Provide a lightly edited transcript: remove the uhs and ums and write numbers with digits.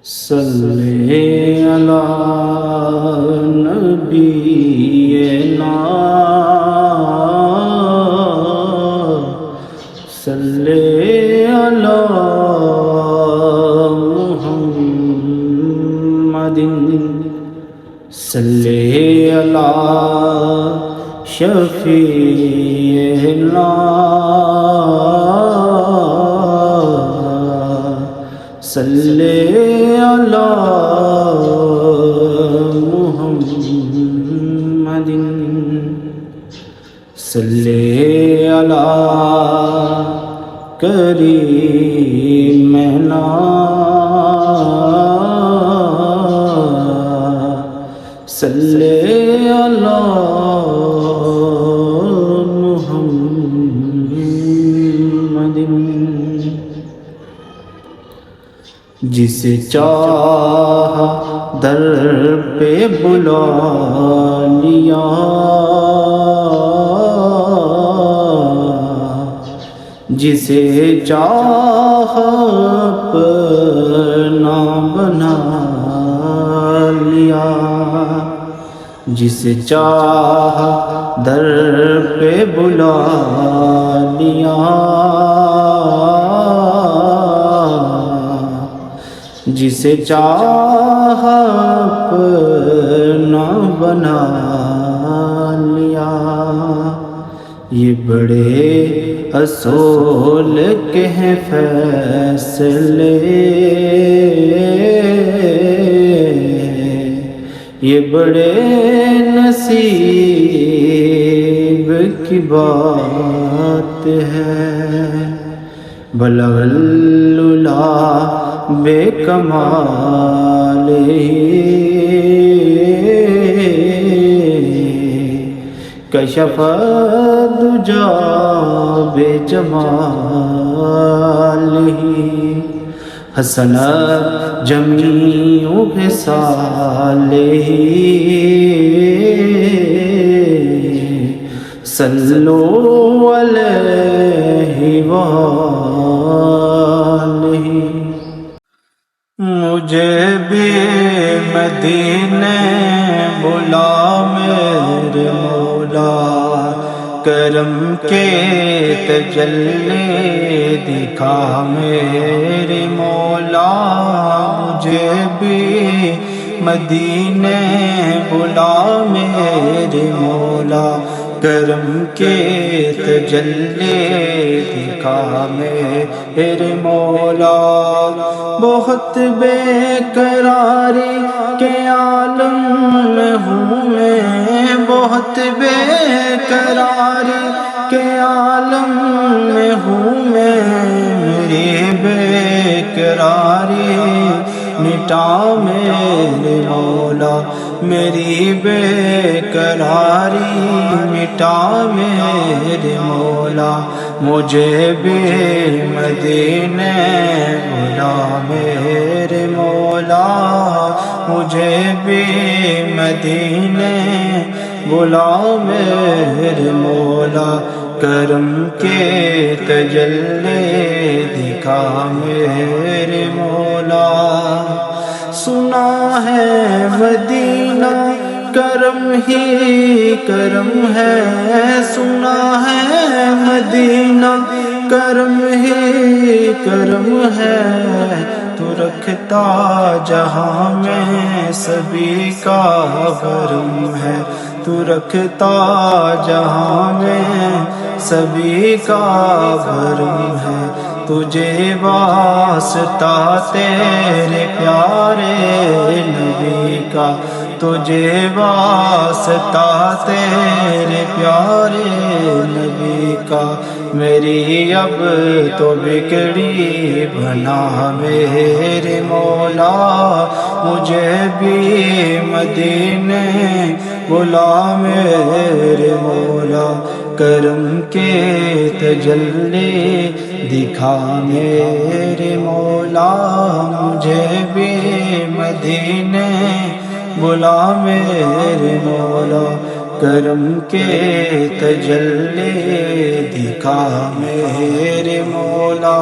صلی علی نبینا صلی علی محمد صلی علی شفیعنا صلی علی محمد صلی علی کریمنا صلی علی محمد جسے چاہا در پہ بلا لیا جسے چاہا اپنا بنا لیا جسے چاہا در پہ بلا لیا جسے چاہا اپنا بنا لیا یہ بڑے اصول کے ہیں فیصلے یہ بڑے نصیب کی بات ہے بلغ العلا بے کمال کشف الدجا بے جمال حسن جمیع خصالہ صلو علیہ وآلہ مجھے بھی مدینے بلا میرے مولا کرم کے تجلی دکھا میرے مولا مجھے بھی مدینے بلا میرے مولا کرم کے تجلی دکھا میرے مولا بہت بے قراری کے عالم میں ہوں میں بہت بے قراری کے عالم میں ہوں میں میری بے قراری مٹا میرے مولا میری بے قراری مٹا میرے مولا مجھے بھی مدینے بلا میرے مولا مجھے بھی مدینے بلا میرے مولا کرم کے تجلی دکھا میرے مولا سنا ہے مدینہ کرم ہی کرم ہے سنا ہے مدینہ کرم ہی کرم ہے تو رکھتا جہاں میں سبھی کا بھرم ہے تو رکھتا جہاں میں سبھی کا بھرم ہے تجھے واسطہ تیرے پیارے نبی کا تجھے واسطہ تیرے پیارے نبی کا میری اب تو بگڑی بنا میرے مولا مجھے بھی مدینے بلا میرے مولا کرم کے تجلی دکھا میرے مولا مجھے بھی مدینے بلا میرے مولا کرم کے تجلی دکھا میرے مولا